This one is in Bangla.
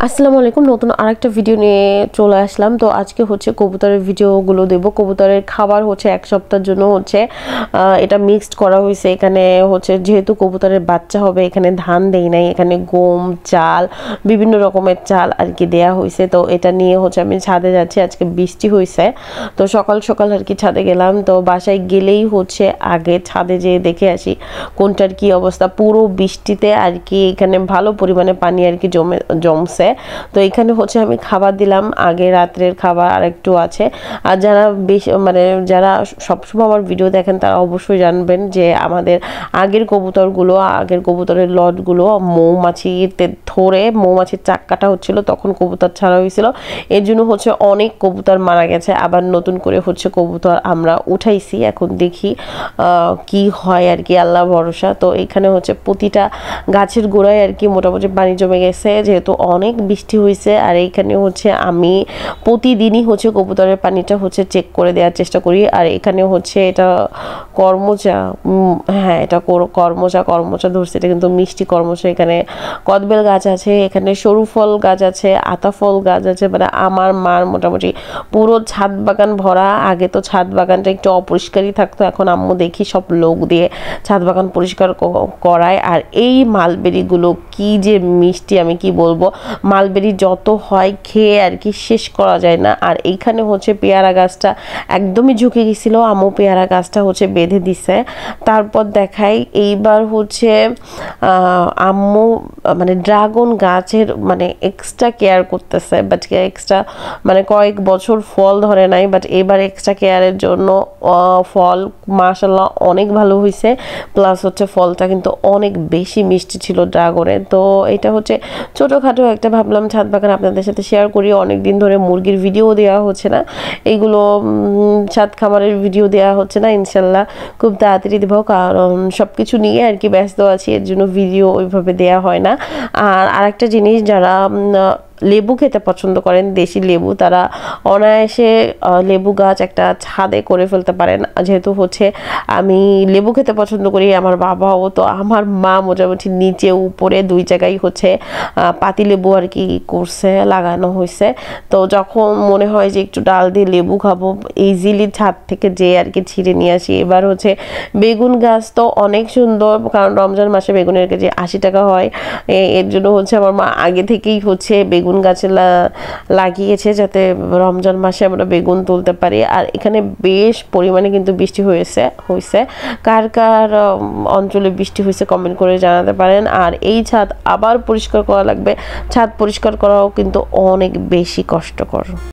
আসসালামু আলাইকুম, নতুন আরেকটা ভিডিও নিয়ে চলে আসলাম। তো আজকে হচ্ছে কবুতরের ভিডিওগুলো দেব। কবুতরের খাবার হচ্ছে এক সপ্তাহের জন্য হচ্ছে এটা মিক্সড করা হয়েছে। এখানে হচ্ছে যেহেতু কবুতরের বাচ্চা হবে, এখানে ধান দেই নাই, এখানে গম, চাল, বিভিন্ন রকমের চাল আর কি দেয়া হয়েছে। তো এটা নিয়ে হচ্ছে আমি ছাদে যাচ্ছি। আজকে বৃষ্টি হয়েছে, তো সকাল সকাল আর কি ছাদে গেলাম। তো বাসায় গেলেই হচ্ছে আগে ছাদে যেয়ে দেখে আসি কোনটার কি অবস্থা। পুরো বৃষ্টিতে আর কি এখানে ভালো পরিমাণে পানি আর কি জমছে। তো এখানে হচ্ছে আমি খাবার দিলাম, আগে রাত্রের খাবার আর একটু আছে। আর যারা বেশি মানে যারা সবসময় আমার ভিডিও দেখেন তারা অবশ্যই জানবেন যে আমাদের আগের কবুতরের লটগুলো মৌমাছিতে ধরে মৌমাছির চাক কাটা হচ্ছিল, তখন কবুতর ছাড়া হয়েছিল। এর জন্য হচ্ছে অনেক কবুতর মারা গেছে। আবার নতুন করে হচ্ছে কবুতর আমরা উঠাইছি, এখন দেখি কি হয় আর কি, আল্লাহ ভরসা। তো এখানে হচ্ছে প্রতিটা গাছের গোড়ায় আর কি মোটামুটি পানি জমে গেছে, যেহেতু অনেক বৃষ্টি হয়েছে। আর এইখানে হচ্ছে আমি প্রতিদিনই হচ্ছে কবুতরের পানিটা হচ্ছে চেক করে দেওয়ার চেষ্টা করি। আর এখানে হচ্ছে এটা কর্মচা, হ্যাঁ এটা কর্মচা ধরছে, এটা কিন্তু মিষ্টি কর্মচা। এখানে কদবেল গাছ আছে, এখানে সরু ফল গাছ আছে, আতা ফল গাছ আছে। মানে আমার মার মোটামুটি পুরো ছাদ বাগান ভরা। আগে তো ছাদ বাগানটা একটু অপরিষ্কারই থাকতো, এখন আম্মু দেখি সব লোক দিয়ে ছাদ বাগান পরিষ্কার করায়। আর এই মালবেরিগুলো কি যে মিষ্টি, আমি কি বলবো। মালবেরি যত হয় খেয়ে আর কি শেষ করা যায় না। আর এইখানে হচ্ছে পেয়ারা গাছটা একদমই ঝুঁকে গেছিল, আম্মু পেয়ারা গাছটা হচ্ছে বেঁধে দিছে। তারপর দেখাই এইবার হচ্ছে আম্মু মানে ড্রাগন গাছের মানে এক্সট্রা কেয়ার করতেছে, বাট এক্সট্রা মানে কয়েক বছর ফল ধরে নাই, বাট এবার এক্সট্রা কেয়ারের জন্য ফল মাশাআল্লাহ অনেক ভালো হয়েছে। প্লাস হচ্ছে ফলটা কিন্তু অনেক বেশি মিষ্টি ছিল ড্রাগনের। তো এটা হচ্ছে ছোটোখাটো একটা ভাবলাম ছাদ বাগান আপনাদের সাথে শেয়ার করি। অনেক দিন ধরে মুরগির ভিডিও দেওয়া হচ্ছে না, এইগুলো ছাদ খামারের ভিডিও দেওয়া হচ্ছে না। ইনশাল্লাহ খুব তাড়াতাড়ি দেবো, কারণ সব কিছু নিয়ে আর কি ব্যস্ত আছি, এর জন্য ভিডিও ওইভাবে দেওয়া হয় না। আর আরেকটা জিনিস, যারা লেবু খেতে পছন্দ করেন, দেশি লেবু, তারা অনায়াসে লেবু গাছ একটা ছাদে করে ফেলতে পারেন। যেহেতু হচ্ছে আমি লেবু খেতে পছন্দ করি, আমার বাবাও, তো আমার মা মোটামুটি নিচে উপরে দুই জায়গায় হচ্ছে পাতি লেবু আর কি করছে, লাগানো হয়েছে। তো যখন মনে হয় যে একটু ডাল দিয়ে লেবু খাবো, ইজিলি ছাদ থেকে যে আর কি ছিঁড়ে নিয়ে আসি। এবার হচ্ছে বেগুন গাছ তো অনেক সুন্দর, কারণ রমজান মাসে বেগুনের কেজি 80 টাকা হয়। এর জন্য হচ্ছে আমার মা আগে থেকেই হচ্ছে বেগুন গাছে লাগিয়েছে, যাতে রমজান মাসে আমরা বেগুন তুলতে পারি। আর এখানে বেশ পরিমাণে কিন্তু বৃষ্টি হয়েছে। কার কার অঞ্চলে বৃষ্টি হয়েছে কমেন্ট করে জানাতে পারেন। আর এই ছাদ আবার পরিষ্কার করা লাগবে, ছাদ পরিষ্কার করাও কিন্তু অনেক বেশি কষ্টকর।